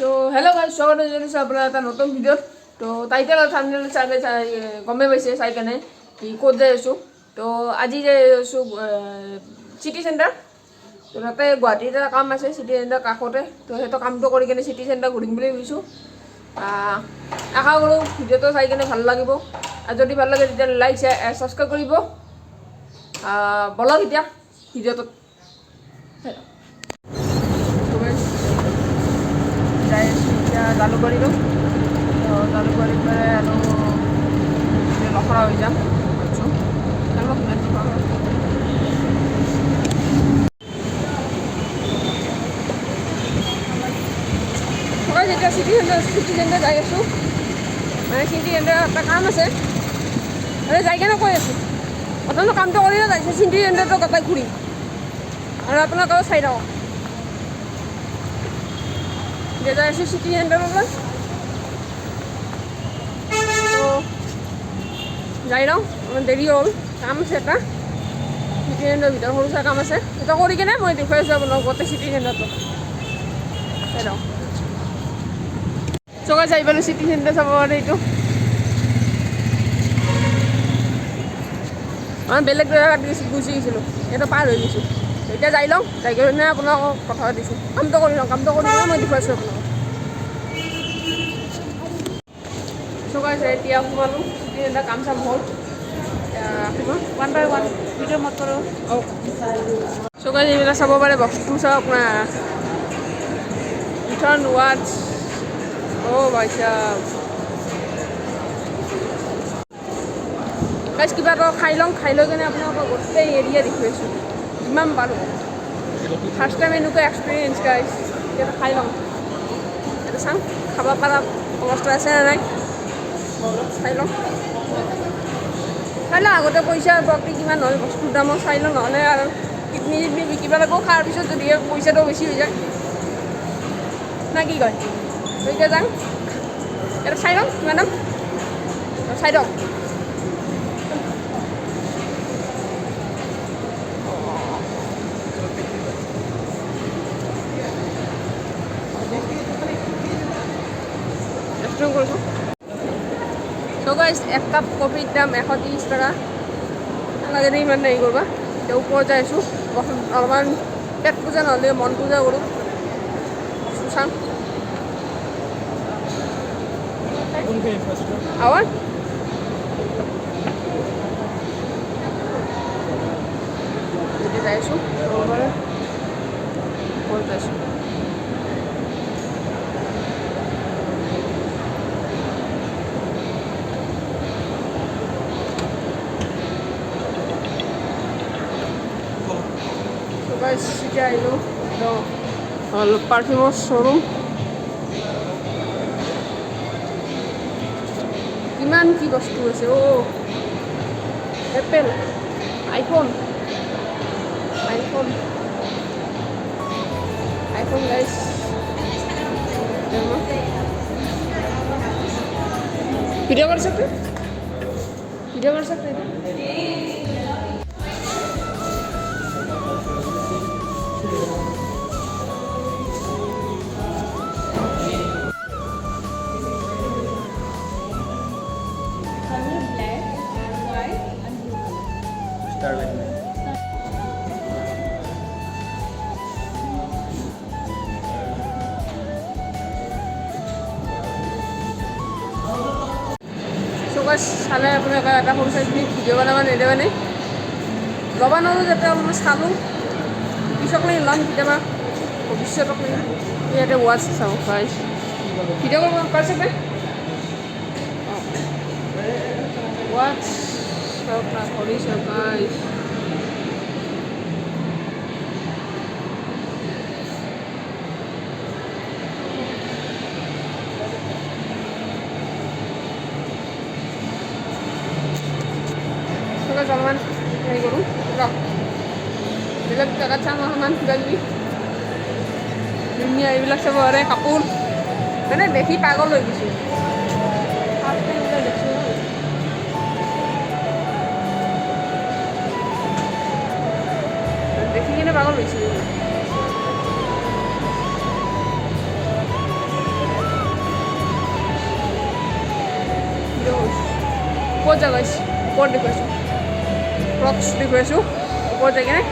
তো hello' guys, স্বাগত জনাইছোঁ আপোনাৰ এটা নতুন ভিডিঅ'ত। তো টাইটেল আৰু থাম্বনেইল চাই গমেই পাইছে চাই কেনে কি ক'ত যাই আছোঁ। তো আজি যাই আছোঁ চিটি চেণ্টাৰ। তো তাতে গুৱাহাটীত এটা কাম আছে চিটি চেণ্টাৰ কাষতে। তো সেইটো কামটো কৰি কেনে চিটি চেণ্টাৰ ঘূৰিম বুলি ভাবিছোঁ। আশা কৰোঁ ভিডিঅ'টো চাই কেনে ভাল লাগিব, আৰু যদি ভাল লাগে তেতিয়া লাইক ছাবস্ক্ৰাইব কৰিব। বলক এতিয়া ভিডিঅ'টোত যাই আছোঁ এতিয়া জালুকবাৰীলৈ। জালুকবাৰীৰ পৰা আৰু লখৰা হৈ যাম ভাবিছোঁ। যেতিয়া চিটি চেণ্টাৰ যাই আছোঁ, মানে চিটি চেণ্টাৰ এটা কাম আছে, যাই কেনে কৈ আছোঁ প্ৰথমতে কামটো কৰিলে তাৰপিছত চিটি চেণ্টাৰটো গোটেই ঘূৰিম আৰু আপোনালোকেও চাই থাকক। এতিয়া যাই আছোঁ চিটি চেণ্টাৰলৈ। তো যাই লওঁ, অকণমান দেৰি হ'ল, কাম আছে এটা চিটি চেণ্টাৰৰ ভিতৰত সৰু চাই কাম আছে। সেইটো কৰি কেনে মই দেখুৱাই আছোঁ আপোনাক গোটেই চিটি চেণ্টাৰটো। চাই লওঁ চকাই যাই পেলাই চিটি চেণ্টাৰ চাব পাৰে। এইটো মই বেলেগ জেগাত গুচি গৈছিলোঁ, সেইটো পাৰ হৈ গৈছোঁ। এতিয়া যাই লওঁ, যাই কিনে আপোনালোকক কথা পাতিছোঁ। কামটো কৰি লওঁ, কামটো কৰি কিনে মই দেখুৱাইছোঁ আপোনালোকক। চকাই আছে এতিয়া সোমালোঁ চিটি চেণ্টাৰ, কাম চাম হ'ল। ওৱান বাই ওৱান ভিডিঅ' মত কৰোঁ। চকাই এইবিলাক চাব পাৰে, বস্তু চাওক না, ৰিটাৰ্ণ ৱাটছ। ভাই চাব গাইজ, কিবা এটা খাই লওঁ, খাই লৈ কিনে আপোনালোকক গোটেই এৰিয়া দেখুৱাইছোঁ যিমান পাৰোঁ। ফাৰ্ষ্ট টাইম এনেকুৱা এক্সপিৰিয়েঞ্চ গাইজ। এতিয়া খাই লওঁ, এতিয়া চাওঁ খাব পৰা অৱস্থা আছে নে নাই, চাই লওঁ। আগতে পইচা প্ৰতি কিমান হয় বস্তুৰ দামো চাই লওঁ, নহ'লে আৰু কিডনী চিডনী বিকিব লাগিব খোৱাৰ পিছত যদি পইচাটো বেছি হৈ যায় না কি কয়। এতিয়া যাওঁ, এটা চাই লওঁ কিমান দাম, চাই লওঁ। ৰেষ্টুৰেণ্ট কৰিছোঁ। চ' গাইজ, এক কাপ কফিৰ দাম 130 টকা। নালাগে ইমান হেৰি কৰিবা। এতিয়া ওপৰত যাই আছোঁ, অলপমান পেট পূজা নহ'লে মন পূজা কৰোঁ। চাওঁ আৱাৰ এতিয়া যাই আছোঁ, ওপৰত যাইছোঁ। এতিয়া আহিলোঁ পাৰফিউমৰ শ্ব'ৰুম। কিমান কি বস্তু আছে, এপেল, আইফোন গাইজ। ভিডিঅ' কৰি सकते Start with me. চালে আপোনালোকে এটা সৰু চাই ভিডিঅ' বনাব নেদেবানে, ল'ব নোৱাৰোঁ যাতে অলপমান চালোঁ, পিছকলৈ ল'ম কেতিয়াবা ভৱিষ্যতক ইয়াতে ৱাটছ চাওঁ গাইজ। ভিডিঅ' কৰিব পাৰিছে নে ৱাটছ চাওক না, ঘড়ী চাওক গাইজ। অলপমান হেৰি কৰোঁ ৰখ, বেলেগ জেগাত চাম অলপমান কিবা কিবি ধুনীয়া এইবিলাক চাব পাৰে। কাপোৰ মানে দেখি পাগল হৈ গৈছোঁ, ফাৰ্ষ্ট টাইম এইবিলাক দেখিছোঁ। দেখি কিনে পাগল হৈছোঁ। ওপৰত যা গাইছ ওপৰত দেখুৱাইছোঁ ক্ৰক্স দেখুৱাইছোঁ ওপৰত যায় কেনে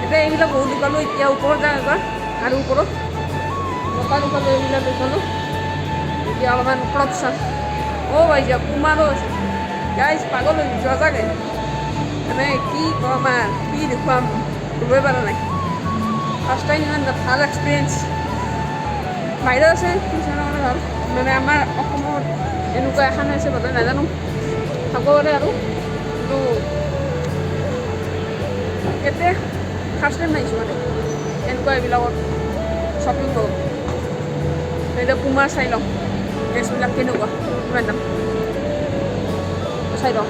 এতিয়া এইবিলাক বহুত দেখুৱালোঁ এতিয়া ওপৰত যাওঁ এবাৰ আৰু ওপৰত মতা দেখুৱালোঁ এইবিলাক দেখুৱালোঁ এতিয়া অলপমান ক্ৰক্স চাম ভাই যা পুমাৰো আছে গাইছ পাগল হৈ গৈছোঁ সঁচাকৈ মানে কি ক'ম আৰু কি দেখুৱাম ধৰিবই পৰা নাই ফাৰ্ষ্ট টাইম ইমান ভাল এক্সপিৰিয়েঞ্চ বাহিৰত আছে কিছুমানৰ কাৰণে ভাল মানে আমাৰ অসমত এনেকুৱা এখন আছে বোধহয় নাজানো থাকব পাৰে আৰু কিন্তু এতিয়া ফাৰ্ষ্ট টাইম নাহিছোঁ মানে এনেকুৱা এইবিলাকত শ্বপিং কৰোঁ এতিয়া পুমা চাই লওঁ ড্ৰেছবিলাক কেনেকুৱা কিমান দাম চাই লওঁ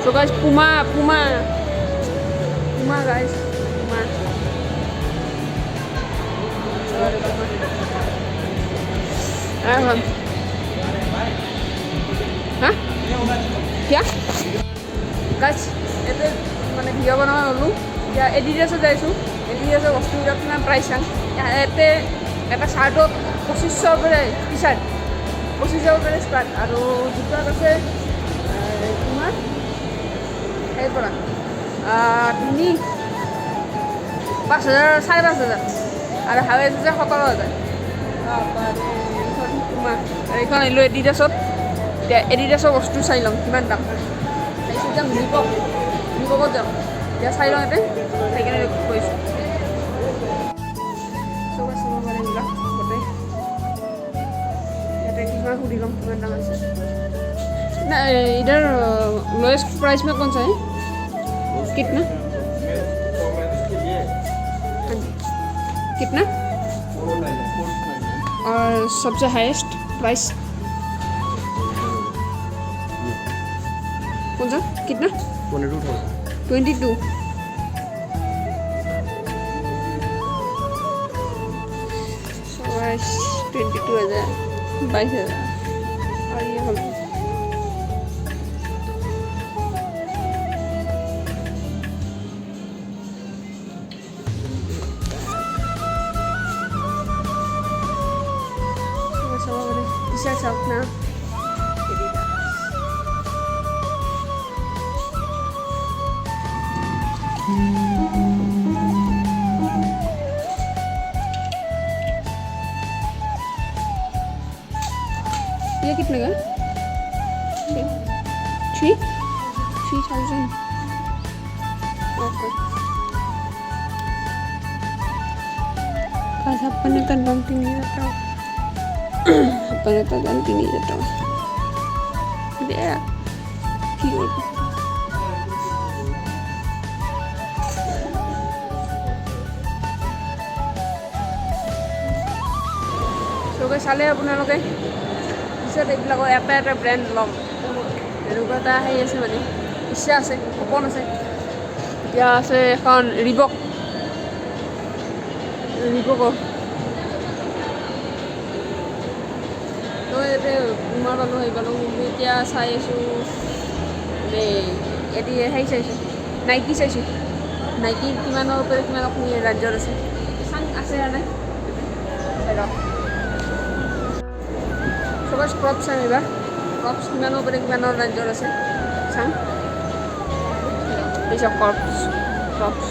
চ' গাইজ পুমা গাইজ পুমা হা কিয়া গাইজ ইয়াতে মানে ভিডিঅ' বনাব ল'লোঁ এতিয়া এডিডাছত যাইছোঁ এডিডাছৰ বস্তুবিলাক কিমান প্ৰাইচ চাম ইয়াতে এটা চাৰ্টত 2500 পৰা টি চাৰ্ট 2500 পৰা ষ্টাৰ্ট আৰু জোতাত আছে তোমাৰ সেই পৰা 5,000 5,500 আৰু হাৱাই জোতা 17,000 এইখন আহিলোঁ এডিডাছত এতিয়া এডিডাছৰ বস্তু চাই ল'ম কিমান দাম তাৰপিছত যাম নিপকত যাম এতিয়া চাই লওঁ ইয়াতে চাই কেনে কৈছোঁ চব আছে মানে এইবিলাক গোটেই ইয়াতে কিমান সুধি ল'ম কিমান দাম আছে ना इधर लोएस्ट प्राइस में कौन सा है कितना कितना और सबसे हाईएस्ट प्राइस कौन सा कितना 22 22,000 22,000 और ये हम T-shirt out now. ये कितने का? 3,000. Okay. Kasi apa nih kan bang tinggi atau? Apa nih kan tinggi atau? Dia cute. So guys, sale আপোনালোকে পিছত এইবিলাকৰ এটা এটা ব্ৰেণ্ড ল'ম এনেকুৱা এটা হেৰি আছে মানে ইচ্ছা আছে সপোন আছে এতিয়া আছে এখন ৰিবকৰ তো ইয়াতে পুমা পালোঁ হেৰি পালোঁ কিন্তু এতিয়া চাই আছোঁ মানে এতিয়া হেৰি চাইছোঁ নাইকি চাইছোঁ নাইকি কিমানৰ ওপৰত কিমান অসমী ৰাজ্যত আছে চাং আছে নে নাই চাই লওক সবাই ক্ৰপ চাম এইবাৰ ক্ৰপছ কিমানৰ ওপৰত কিমানৰ ৰাজ্যত আছে চাম এইচব ক্ৰপছ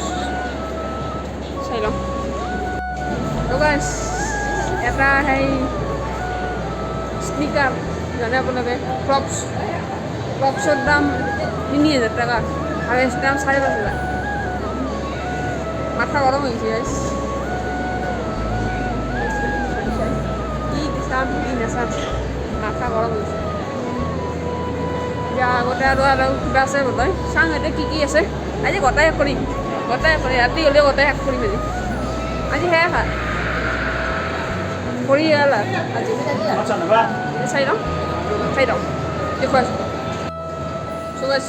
চাই লওঁ তো গাইছ এটা হেৰি স্নিকাৰ জানে আপোনালোকে ক্ৰপছৰ দাম 3,000 টকা আৰু এছ দাম 5,500 মাথা গৰম হৈছে গাইছ কি চাম কি নাচাম মাথা গৰম হৈছে এতিয়া আগতে আৰু কিবা আছে বোধহয় চাওঁ এতিয়া কি আছে আজি গোটাই শেষ কৰিম ৰাতি হ'লেও গোটাই শেষ কৰিম আজি শেষ কৰি হ'ল আজি চাই লওঁ দেখুৱাইছোঁ চুগাৰ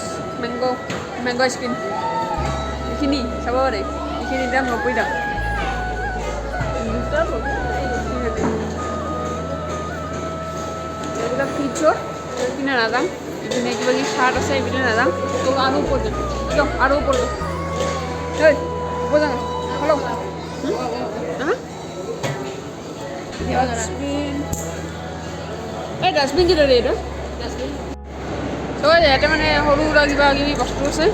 মেংগ' আইচক্ৰীম এইখিনি চাব পাৰে এইখিনি দাম 90 টকা এইবিলাক ফিটছৰ এইপিনে নাযাম এইপিনে কিবা কিবি চাৰ্ট আছে এইপিনে নাযাম তো আৰু ওপৰত যাম আৰু ওপৰত যাম ওপৰত যাম হেল্ল' এই ডাষ্টবিন কি দৰে এইটো চ' ইয়াতে মানে সৰু সুৰা কিবা কিবি বস্তু আছে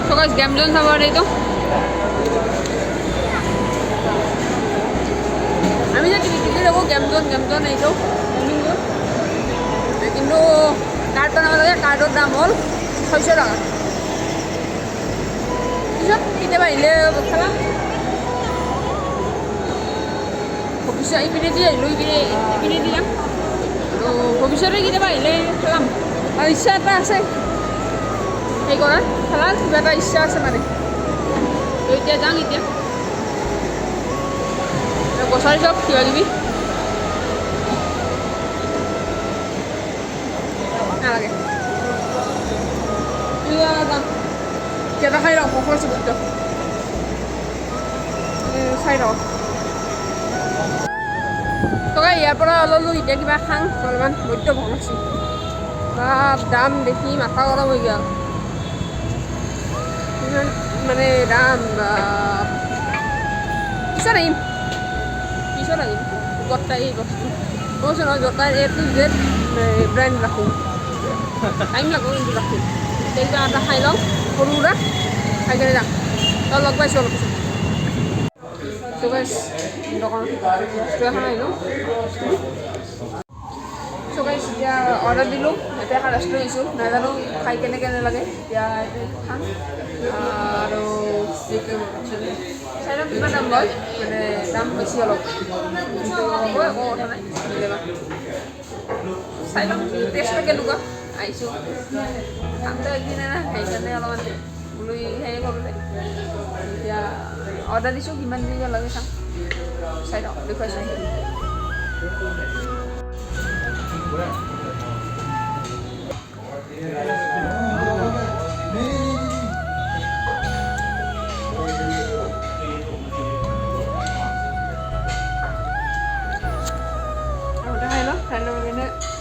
So guys, game zone sama ada itu. Kami jadi tidur aku game zone itu. Minggu. কিন্তু কাৰ্ডৰ নাম লাগে কাৰ্ডৰ দাম হ'ল 600 টকা পিছত কেতিয়াবা আহিলে খেলাম ভৱিষ্যত ইপিনে দি আহিলোঁ ইপিনে দি যাম আৰু ভৱিষ্যতে কেতিয়াবা আহিলে খেলাম আৰু ইচ্ছা এটা আছে সেই কৰাৰ খেলাৰ কিবা এটা ইচ্ছা আছে মানে তো এতিয়া যাওঁ এতিয়া বছৰি চব কিবা কিবি নালাগে কেইটা খাই লওঁ ভোক লাগিছে বহুত চাই লওঁ তই ইয়াৰ পৰা ল'লোঁ এতিয়া কিবা খাং অলপমান বহুত ভোক লাগিছে দাম দেখি মাথা গৰম হৈ গ'ল মানে দাম পিছত আহিম গোটাই এই বস্তু কৈছোঁ নহয় গোটাই A to Z ব্ৰেণ্ড ৰাখোঁ টাইম লাগব কিন্তু ৰাখোঁ এতিয়া এটা খাই লওঁ সৰু সুৰা খাই কেনে যাম তই লগ পাইছোঁ অলপ পিছত তো গাইছ দোকানত বস্তু এখন আহিলোঁ তো গাইছ এতিয়া অৰ্ডাৰ দিলোঁ এতিয়া এখন ৰেষ্টুৰেণ্ট গৈছোঁ নাজানো খাই কেনে লাগে এতিয়া খাম আৰু চাই লওঁ কিমান দাম লয় মানে দাম বেছি অলপ কিন্তু হ'ব একো কথা নাই চাই লওঁ টেষ্টটো কেনেকুৱা আহিছোঁ খামটো একদিনে না সেইকাৰণে অলপমান বোলো হেৰি কৰোঁ দে এতিয়া অৰ্ডাৰ দিছোঁ কিমান দিব লাগে চাম চাই লওঁ দেখুৱাই চাই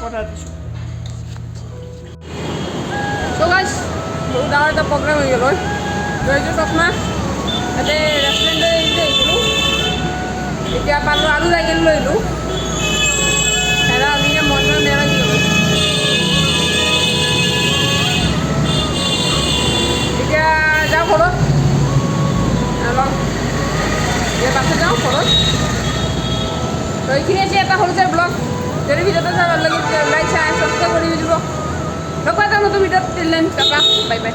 অৰ্ডাৰ দিছোঁ চ' গাইছ বহুত ডাঙৰ এটা প্ৰগ্ৰেম হৈ গ'ল গৈছোঁ চকমা তাতে ৰেষ্টুৰেণ্টে আহিছিলোঁ এতিয়া পালোঁ আৰু যাই কিনে লৈ আহিলোঁ হেৰা হ'লে মন নেৰা কি হ'ল এতিয়া যাওঁ ঘৰত অলপ এতিয়া বাছত যাওঁ ঘৰত তো এইখিনি আছে এটা সৰু চাই ব্লগ যদি ভিডিঅ'টো চাই ভাল লাগে লাইক চাই সাবস্ক্ৰাইব কৰি দিব লগ পাই যাম নতুন ভিডিঅ'ত till then tata bye bye